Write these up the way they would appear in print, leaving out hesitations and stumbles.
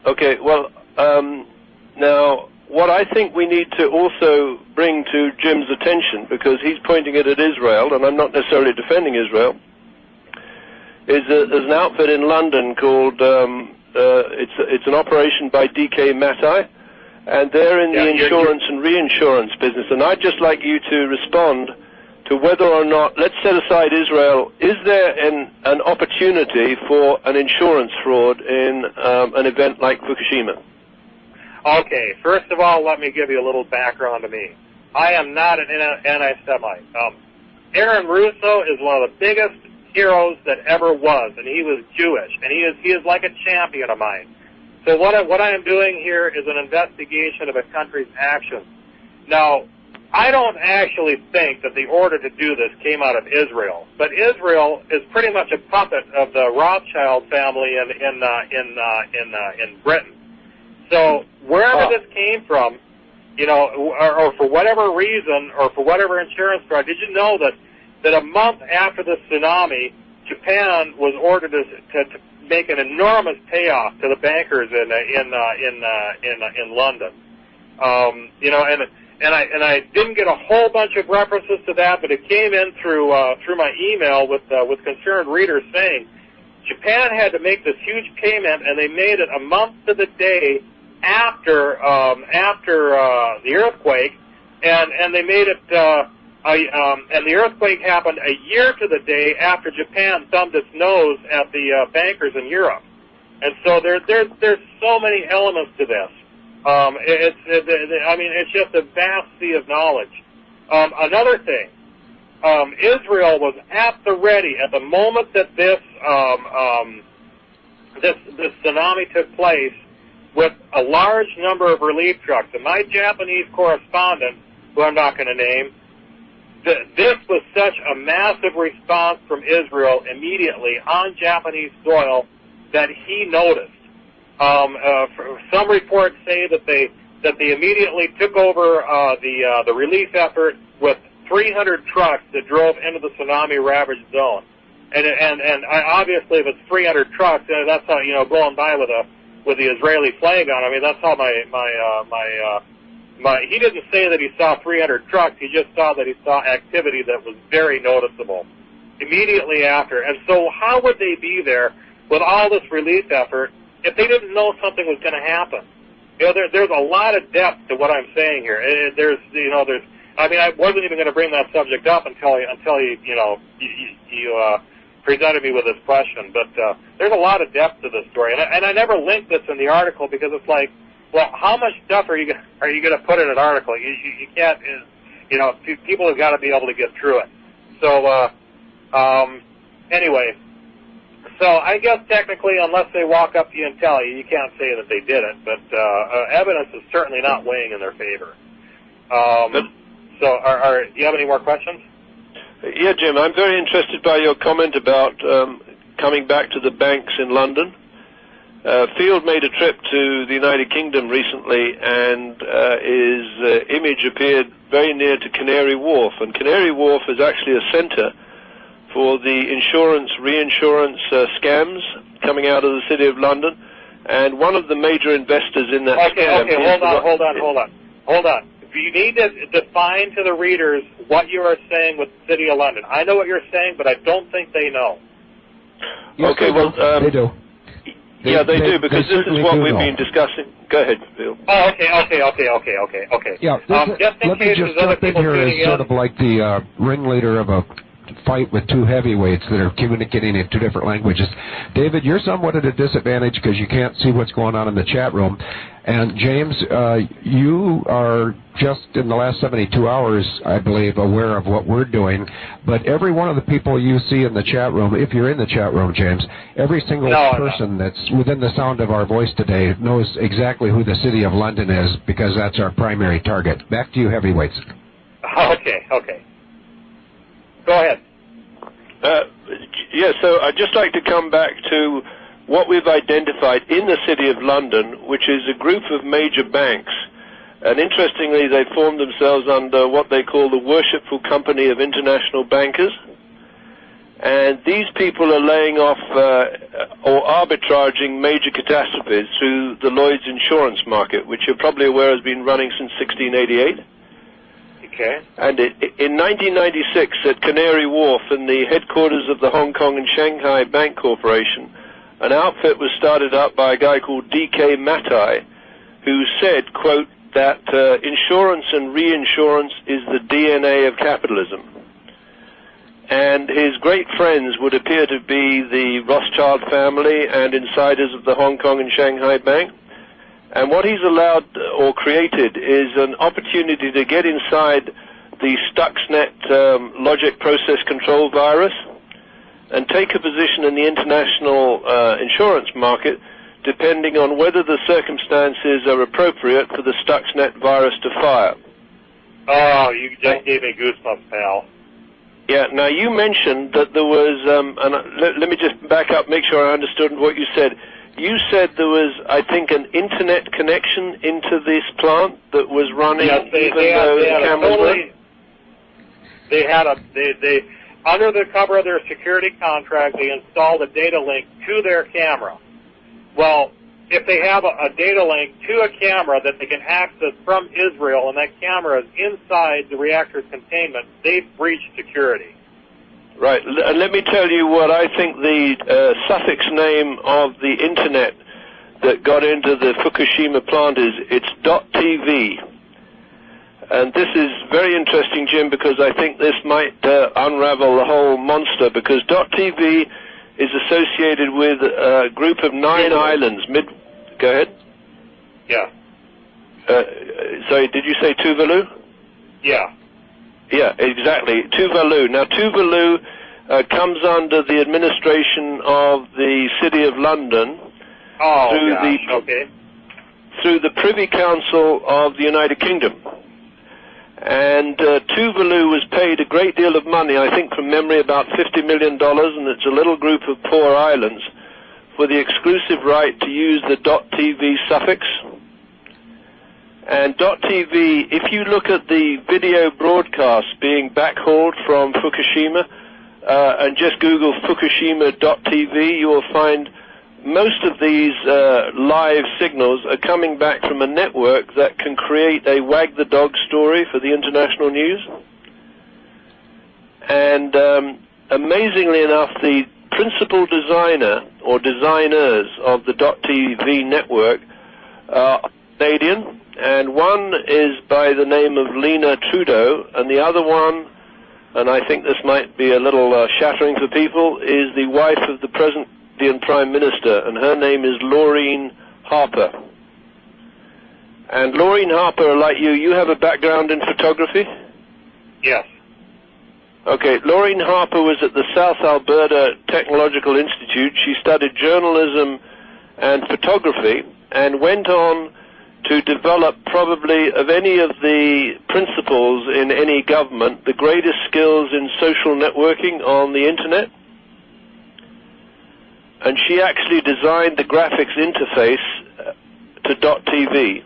Okay, well, now, what I think we need to also bring to Jim's attention, because he's pointing it at Israel, and I'm not necessarily defending Israel, is that there's an outfit in London called, it's an operation by D.K. Matai, and they're in the insurance and reinsurance business, and I'd just like you to respond to whether or not, let's set aside Israel, is there an opportunity for an insurance fraud in an event like Fukushima? Okay, first of all, let me give you a little background to me. I am not an anti-Semite. Aaron Russo is one of the biggest heroes that ever was, and he was Jewish, and he is like a champion of mine. So what I am doing here is an investigation of a country's actions. Now, I don't actually think that the order to do this came out of Israel, but Israel is pretty much a puppet of the Rothschild family in Britain. So wherever this came from, you know, or for whatever reason, or for whatever insurance fraud, did you know that a month after the tsunami, Japan was ordered to make an enormous payoff to the bankers in London? You know, and I didn't get a whole bunch of references to that, but it came in through my email with concerned readers saying Japan had to make this huge payment, and they made it a month to the day after the earthquake, and they made it and the earthquake happened a year to the day after Japan thumbed its nose at the bankers in Europe, and so there's so many elements to this. It's just a vast sea of knowledge. Another thing, Israel was at the ready at the moment that this tsunami took place with a large number of relief trucks. And my Japanese correspondent, who I'm not going to name, this was such a massive response from Israel immediately on Japanese soil that he noticed. Some reports say that they immediately took over the relief effort with 300 trucks that drove into the tsunami-ravaged zone, and obviously if it's 300 trucks, that's how, you know, going by with the Israeli flag on. I mean, that's how my he didn't say that he saw 300 trucks. He just saw that he saw activity that was very noticeable immediately after. And so how would they be there with all this relief effort if they didn't know something was going to happen? You know, there's a lot of depth to what I'm saying here. I mean, I wasn't even going to bring that subject up until you presented me with this question. But there's a lot of depth to this story, and I never linked this in the article because it's like, well, how much stuff are you going to put in an article? You can't. You know, people have got to be able to get through it. So anyway. So I guess technically, unless they walk up to you and tell you, you can't say that they did it. But evidence is certainly not weighing in their favor. So, do you have any more questions? Yeah, Jim, I'm very interested by your comment about coming back to the banks in London. Field made a trip to the United Kingdom recently, and his image appeared very near to Canary Wharf. And Canary Wharf is actually a center for the insurance, reinsurance scams coming out of the City of London, and one of the major investors in that scam... Okay, hold on. You need to define to the readers what you are saying with the City of London. I know what you're saying, but I don't think they know. Yes, okay, well... they do. They do, because this is what we've been discussing. Go ahead, Phil. Oh, okay. Yeah, let me just jump in here as sort of like the ringleader of a fight with two heavyweights that are communicating in two different languages. David, you're somewhat at a disadvantage because you can't see what's going on in the chat room. And James, you are just in the last 72 hours, I believe, aware of what we're doing. But every one of the people you see in the chat room, if you're in the chat room, James, every single person that's within the sound of our voice today knows exactly who the City of London is, because that's our primary target. Back to you, heavyweights. Okay. Go ahead. So I'd just like to come back to what we've identified in the City of London, which is a group of major banks. And interestingly, they formed themselves under what they call the Worshipful Company of International Bankers. And these people are laying off or arbitraging major catastrophes through the Lloyd's insurance market, which you're probably aware has been running since 1688. Okay. And in 1996, at Canary Wharf, in the headquarters of the Hong Kong and Shanghai Bank Corporation, an outfit was started up by a guy called D.K. Matai, who said, quote, that insurance and reinsurance is the DNA of capitalism. And his great friends would appear to be the Rothschild family and insiders of the Hong Kong and Shanghai Bank. And what he's allowed or created is an opportunity to get inside the Stuxnet logic process control virus and take a position in the international insurance market depending on whether the circumstances are appropriate for the Stuxnet virus to fire. Oh, you just gave me goosebumps, pal. Yeah, now you mentioned that there was, let me just back up, make sure I understood what you said. You said there was, I think, an internet connection into this plant that was running, yes, they under the cover of their security contract, they installed a data link to their camera. Well, if they have a data link to a camera that they can access from Israel, and that camera is inside the reactor's containment, they've breached security. Right. Let me tell you what I think the suffix name of the Internet that got into the Fukushima plant is. It's .tv. And this is very interesting, Jim, because I think this might unravel the whole monster, because .tv is associated with a group of 9 islands. Go ahead. Yeah. Sorry, did you say Tuvalu? Yeah. Yeah, exactly. Tuvalu. Now, Tuvalu comes under the administration of the City of London through the Privy Council of the United Kingdom. And Tuvalu was paid a great deal of money, I think from memory about $50 million, and it's a little group of poor islands, for the exclusive right to use the .tv suffix. And .tv, if you look at the video broadcast being backhauled from Fukushima, and just Google Fukushima.tv, you will find most of these live signals are coming back from a network that can create a wag the dog story for the international news. And amazingly enough, the principal designer or designers of the .tv network are Canadian, and one is by the name of Lena Trudeau, and the other one, and I think this might be a little shattering for people, is the wife of the present Indian Prime Minister, and her name is Laureen Harper. And Laureen Harper, like you have a background in photography? Yes. Okay, Laureen Harper was at the South Alberta Technological Institute. She studied journalism and photography and went on to develop probably of any of the principles in any government, the greatest skills in social networking on the internet. And she actually designed the graphics interface to .tv.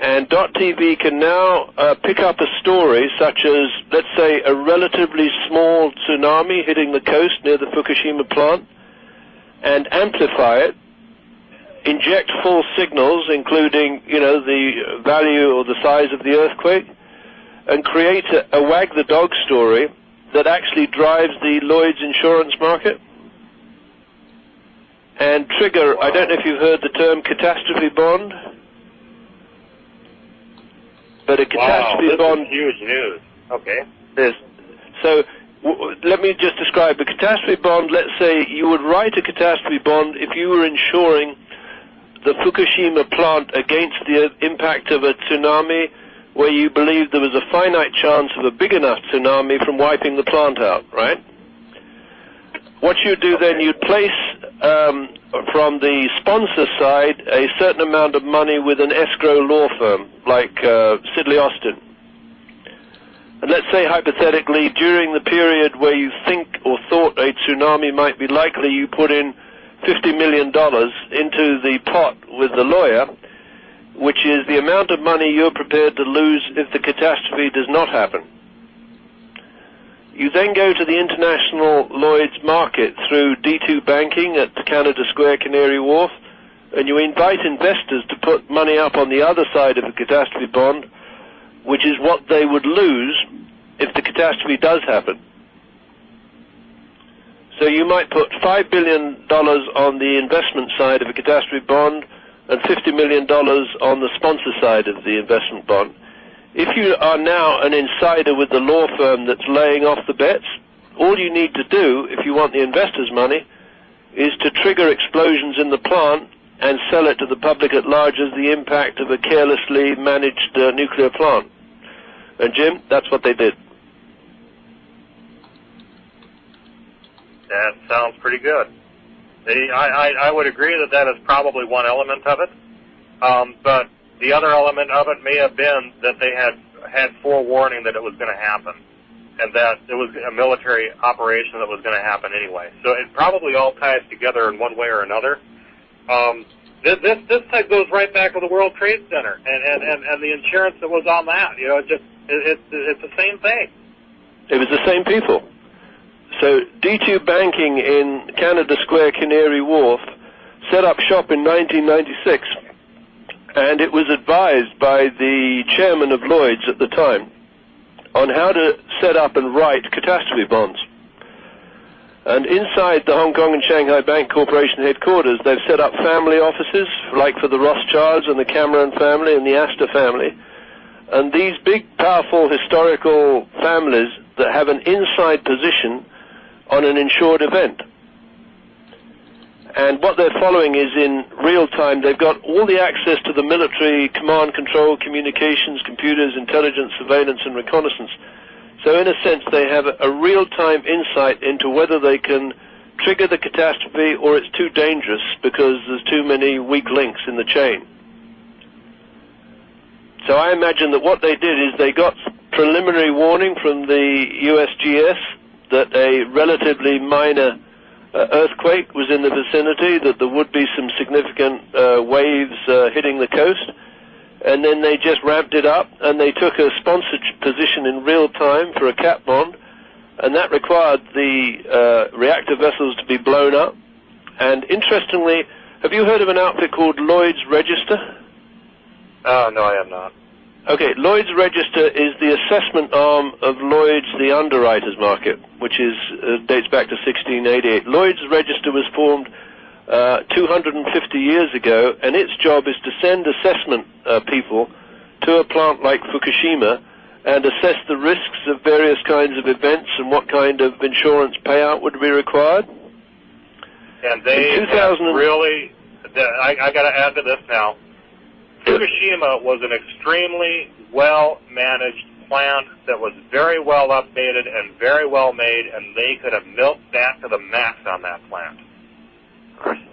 And .tv can now pick up a story such as, let's say, a relatively small tsunami hitting the coast near the Fukushima plant, and amplify it, inject false signals, including, the value or the size of the earthquake, and create a wag the dog story that actually drives the Lloyd's insurance market and trigger, I don't know if you've heard the term catastrophe bond, but a catastrophe bond... This is huge news. Okay. Yes. So let me just describe. A catastrophe bond, let's say you would write a catastrophe bond if you were insuring the Fukushima plant against the impact of a tsunami where you believed there was a finite chance of a big enough tsunami from wiping the plant out, right? What you do then, you'd place from the sponsor side a certain amount of money with an escrow law firm like Sidley Austin. And let's say hypothetically during the period where you think or thought a tsunami might be likely, you put in $50 million into the pot with the lawyer, which is the amount of money you're prepared to lose if the catastrophe does not happen. You then go to the international Lloyd's market through D2 banking at Canada Square, Canary Wharf, and you invite investors to put money up on the other side of a catastrophe bond, which is what they would lose if the catastrophe does happen. So you might put $5 billion on the investment side of a catastrophe bond and $50 million on the sponsor side of the investment bond. If you are now an insider with the law firm that's laying off the bets, all you need to do, if you want the investors' money, is to trigger explosions in the plant and sell it to the public at large as the impact of a carelessly managed nuclear plant. And Jim, that's what they did. That sounds pretty good. I would agree that is probably one element of it, but the other element of it may have been that they had forewarning that it was going to happen, and that it was a military operation that was going to happen anyway. So it probably all ties together in one way or another. This type goes right back to the World Trade Center and the insurance that was on that. You know, it's the same thing. It was the same people. So D2 Banking in Canada Square, Canary Wharf, set up shop in 1996, and it was advised by the chairman of Lloyd's at the time on how to set up and write catastrophe bonds. And inside the Hong Kong and Shanghai Bank Corporation headquarters, they've set up family offices, like for the Rothschilds and the Cameron family and the Astor family. And these big, powerful, historical families that have an inside position on an insured event. And what they're following is in real time. They've got all the access to the military command, control, communications, computers, intelligence, surveillance, and reconnaissance. So in a sense, they have a real-time insight into whether they can trigger the catastrophe or it's too dangerous because there's too many weak links in the chain. So I imagine that what they did is they got preliminary warning from the USGS that a relatively minor earthquake was in the vicinity, that there would be some significant waves hitting the coast, and then they just ramped it up, and they took a sponsored position in real time for a cat bond, and that required the reactor vessels to be blown up. And interestingly, have you heard of an outfit called Lloyd's Register? No, I have not. Okay, Lloyd's Register is the assessment arm of Lloyd's, the underwriters market, which is dates back to 1688. Lloyd's Register was formed 250 years ago, and its job is to send assessment people to a plant like Fukushima and assess the risks of various kinds of events and what kind of insurance payout would be required. And they really, I got to add to this now. Fukushima was an extremely well-managed plant that was very well updated and very well made, and they could have milked that to the max on that plant.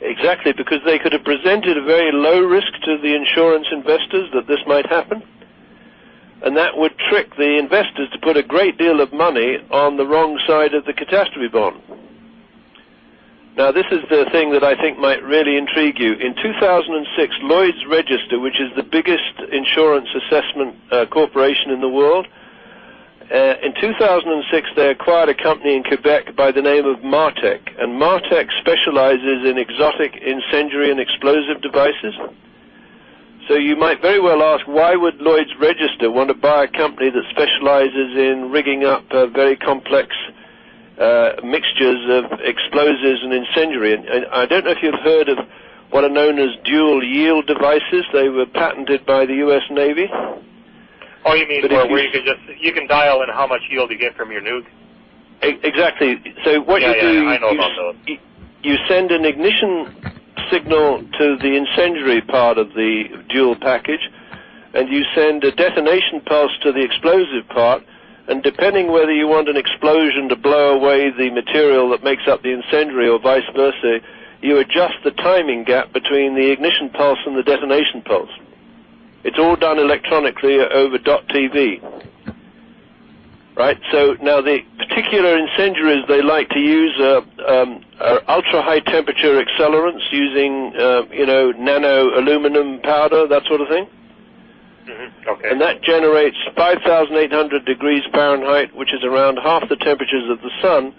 Exactly, because they could have presented a very low risk to the insurance investors that this might happen, and that would trick the investors to put a great deal of money on the wrong side of the catastrophe bond. Now, this is the thing that I think might really intrigue you. In 2006, Lloyd's Register, which is the biggest insurance assessment corporation in the world, in 2006 they acquired a company in Quebec by the name of Martech, and Martech specializes in exotic incendiary and explosive devices. So you might very well ask, why would Lloyd's Register want to buy a company that specializes in rigging up very complex mixtures of explosives and incendiary? And I don't know if you've heard of what are known as dual yield devices. They were patented by the U.S. Navy. Oh, you mean where you can dial in how much yield you get from your nuke? Exactly. So what you do, I know about those. You send an ignition signal to the incendiary part of the dual package, and you send a detonation pulse to the explosive part. And depending whether you want an explosion to blow away the material that makes up the incendiary or vice versa, you adjust the timing gap between the ignition pulse and the detonation pulse. It's all done electronically over .TV. Right? So now the particular incendiaries they like to use are ultra-high temperature accelerants using, nano aluminum powder, that sort of thing. Okay. And that generates 5,800 degrees Fahrenheit, which is around half the temperatures of the sun,